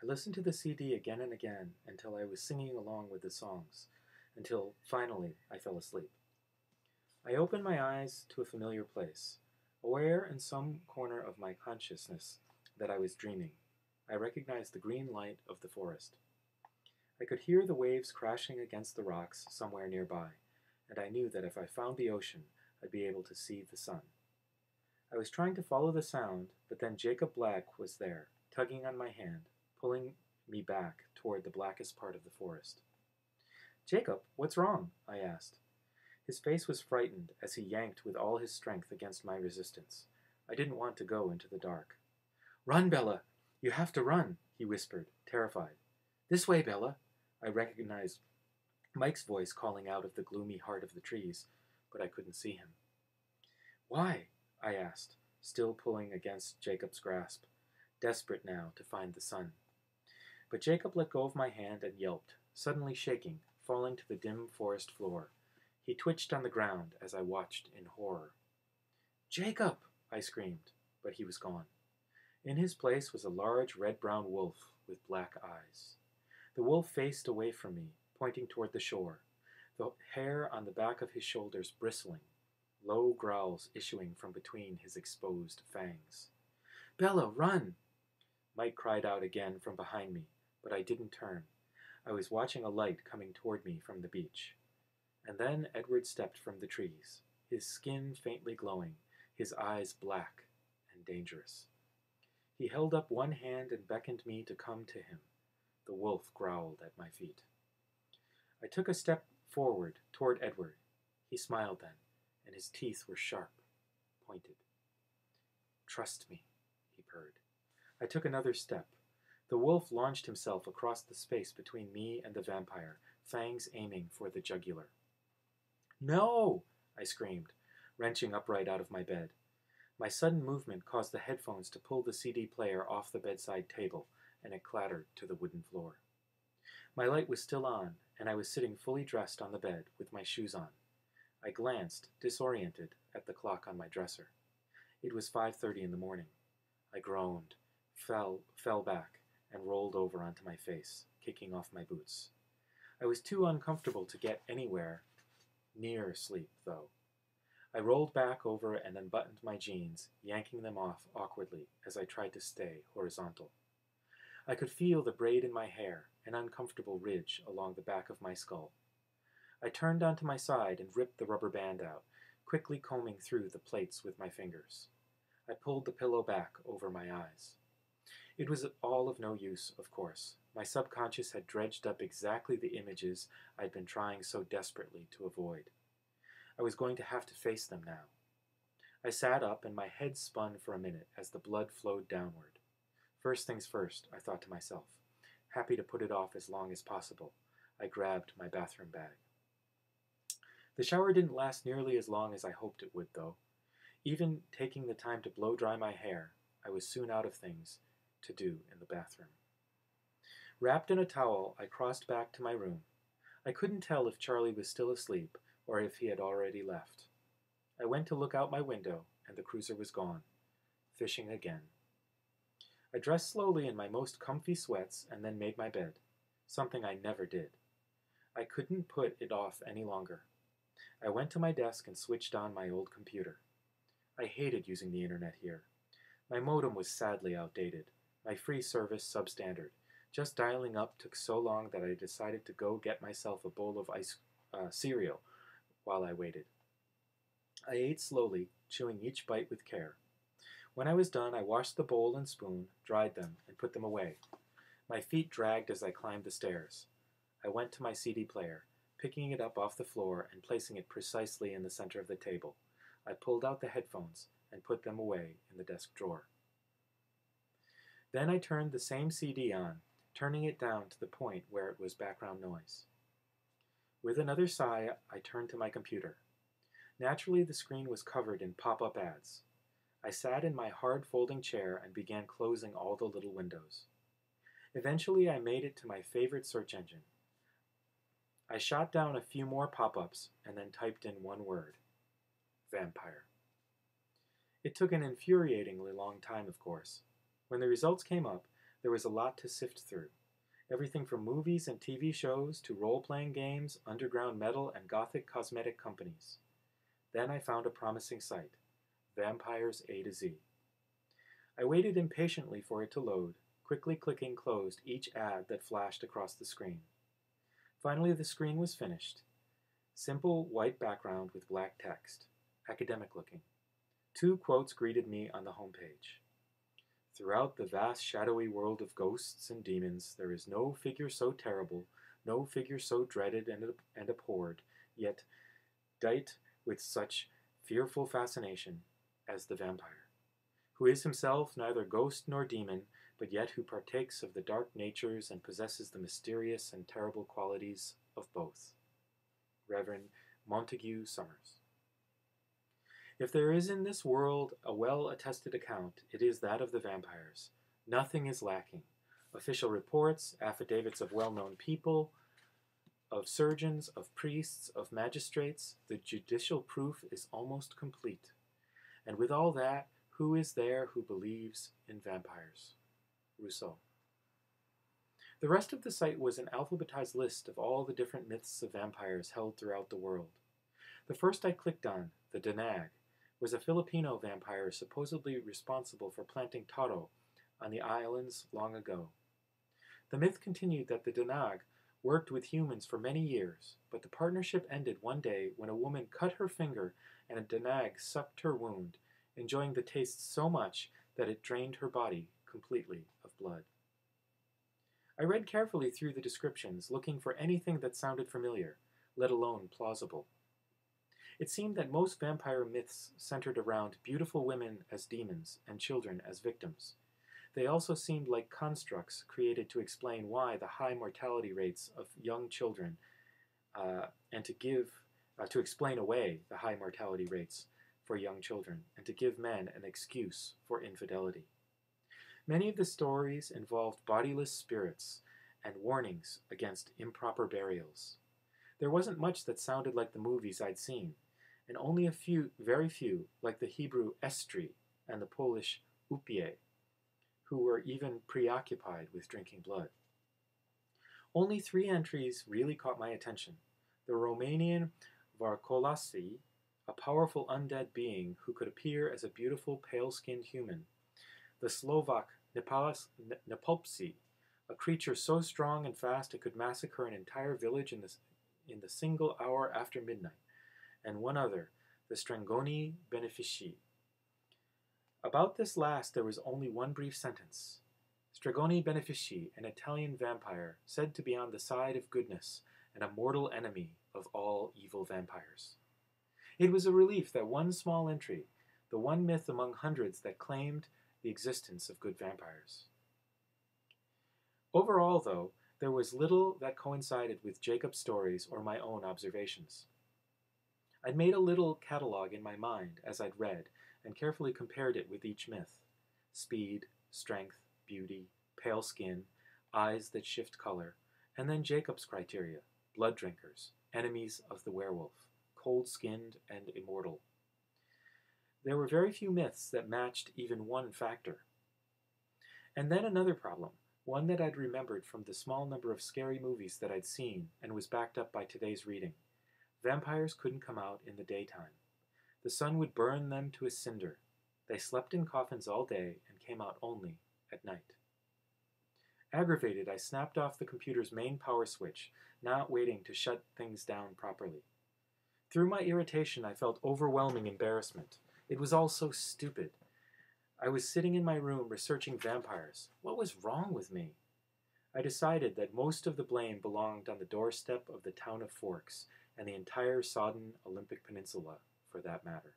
I listened to the CD again and again until I was singing along with the songs, until finally I fell asleep. I opened my eyes to a familiar place, aware in some corner of my consciousness that I was dreaming. I recognized the green light of the forest. I could hear the waves crashing against the rocks somewhere nearby, and I knew that if I found the ocean, I'd be able to see the sun. I was trying to follow the sound, but then Jacob Black was there, tugging on my hand, pulling me back toward the blackest part of the forest. Jacob, what's wrong? I asked. His face was frightened as he yanked with all his strength against my resistance. I didn't want to go into the dark. Run, Bella! You have to run, he whispered, terrified. This way, Bella! I recognized Mike's voice calling out of the gloomy heart of the trees, but I couldn't see him. Why? I asked, still pulling against Jacob's grasp, desperate now to find the sun. But Jacob let go of my hand and yelped, suddenly shaking, falling to the dim forest floor. He twitched on the ground as I watched in horror. Jacob! I screamed, but he was gone. In his place was a large red-brown wolf with black eyes. The wolf faced away from me, pointing toward the shore, the hair on the back of his shoulders bristling, low growls issuing from between his exposed fangs. Bella, run! Mike cried out again from behind me, but I didn't turn. I was watching a light coming toward me from the beach. And then Edward stepped from the trees, his skin faintly glowing, his eyes black and dangerous. He held up one hand and beckoned me to come to him. The wolf growled at my feet. I took a step forward toward Edward. He smiled then, and his teeth were sharp, pointed. Trust me, he purred. I took another step. The wolf launched himself across the space between me and the vampire, fangs aiming for the jugular. No! I screamed, wrenching upright out of my bed. My sudden movement caused the headphones to pull the CD player off the bedside table, and it clattered to the wooden floor. My light was still on, and I was sitting fully dressed on the bed with my shoes on. I glanced, disoriented, at the clock on my dresser. It was 5:30 in the morning. I groaned, fell back, and rolled over onto my face, kicking off my boots. I was too uncomfortable to get anywhere near sleep, though. I rolled back over and unbuttoned my jeans, yanking them off awkwardly as I tried to stay horizontal. I could feel the braid in my hair, an uncomfortable ridge along the back of my skull. I turned onto my side and ripped the rubber band out, quickly combing through the plaits with my fingers. I pulled the pillow back over my eyes. It was all of no use, of course. My subconscious had dredged up exactly the images I'd been trying so desperately to avoid. I was going to have to face them now. I sat up and my head spun for a minute as the blood flowed downward. First things first, I thought to myself, happy to put it off as long as possible. I grabbed my bathroom bag. The shower didn't last nearly as long as I hoped it would, though. Even taking the time to blow dry my hair, I was soon out of things to do in the bathroom. Wrapped in a towel, I crossed back to my room. I couldn't tell if Charlie was still asleep or if he had already left. I went to look out my window, and the cruiser was gone. Fishing again. I dressed slowly in my most comfy sweats and then made my bed, something I never did. I couldn't put it off any longer. I went to my desk and switched on my old computer. I hated using the internet here. My modem was sadly outdated, my free service substandard. Just dialing up took so long that I decided to go get myself a bowl of cereal while I waited. I ate slowly, chewing each bite with care. When I was done, I washed the bowl and spoon, dried them, and put them away. My feet dragged as I climbed the stairs. I went to my CD player, picking it up off the floor and placing it precisely in the center of the table. I pulled out the headphones and put them away in the desk drawer. Then I turned the same CD on, turning it down to the point where it was background noise. With another sigh, I turned to my computer. Naturally, the screen was covered in pop-up ads. I sat in my hard folding chair and began closing all the little windows. Eventually, I made it to my favorite search engine. I shot down a few more pop-ups and then typed in one word: vampire. It took an infuriatingly long time, of course. When the results came up, There was a lot to sift through. Everything from movies and TV shows to role-playing games, underground metal, and gothic cosmetic companies. Then I found a promising site, Vampires A to Z. I waited impatiently for it to load, quickly clicking closed each ad that flashed across the screen. Finally, the screen was finished. Simple white background with black text, academic looking. 2 quotes greeted me on the homepage. Throughout the vast shadowy world of ghosts and demons, there is no figure so terrible, no figure so dreaded and abhorred, yet dight with such fearful fascination as the vampire, who is himself neither ghost nor demon, but yet who partakes of the dark natures and possesses the mysterious and terrible qualities of both. Reverend Montague Summers. If there is in this world a well-attested account, it is that of the vampires. Nothing is lacking. Official reports, affidavits of well-known people, of surgeons, of priests, of magistrates, the judicial proof is almost complete. And with all that, who is there who believes in vampires? Rousseau. The rest of the site was an alphabetized list of all the different myths of vampires held throughout the world. The first I clicked on, the Danag, was a Filipino vampire supposedly responsible for planting taro on the islands long ago. The myth continued that the Danag worked with humans for many years, but the partnership ended one day when a woman cut her finger and a Danag sucked her wound, enjoying the taste so much that it drained her body completely of blood. I read carefully through the descriptions, looking for anything that sounded familiar, let alone plausible. It seemed that most vampire myths centered around beautiful women as demons and children as victims. They also seemed like constructs created to explain why the high mortality rates of young children and to explain away the high mortality rates for young children and to give men an excuse for infidelity. Many of the stories involved bodiless spirits and warnings against improper burials. There wasn't much that sounded like the movies I'd seen, and only a few, very few, like the Hebrew estri and the Polish upie, who were even preoccupied with drinking blood. Only 3 entries really caught my attention. The Romanian Varcolasi, a powerful undead being who could appear as a beautiful pale-skinned human. The Slovak Nepopsi, a creature so strong and fast it could massacre an entire village in the single hour after midnight. And one other, the Strangoni Benefici. About this last there was only one brief sentence. Strangoni Benefici, an Italian vampire, said to be on the side of goodness and a mortal enemy of all evil vampires. It was a relief that one small entry, the one myth among hundreds that claimed the existence of good vampires. Overall, though, there was little that coincided with Jacob's stories or my own observations. I'd made a little catalog in my mind as I'd read and carefully compared it with each myth. Speed, strength, beauty, pale skin, eyes that shift color, and then Jacob's criteria, blood drinkers, enemies of the werewolf, cold-skinned and immortal. There were very few myths that matched even one factor. And then another problem, one that I'd remembered from the small number of scary movies that I'd seen and was backed up by today's reading. Vampires couldn't come out in the daytime. The sun would burn them to a cinder. They slept in coffins all day and came out only at night. Aggravated, I snapped off the computer's main power switch, not waiting to shut things down properly. Through my irritation, I felt overwhelming embarrassment. It was all so stupid. I was sitting in my room researching vampires. What was wrong with me? I decided that most of the blame belonged on the doorstep of the town of Forks and the entire sodden Olympic Peninsula, for that matter.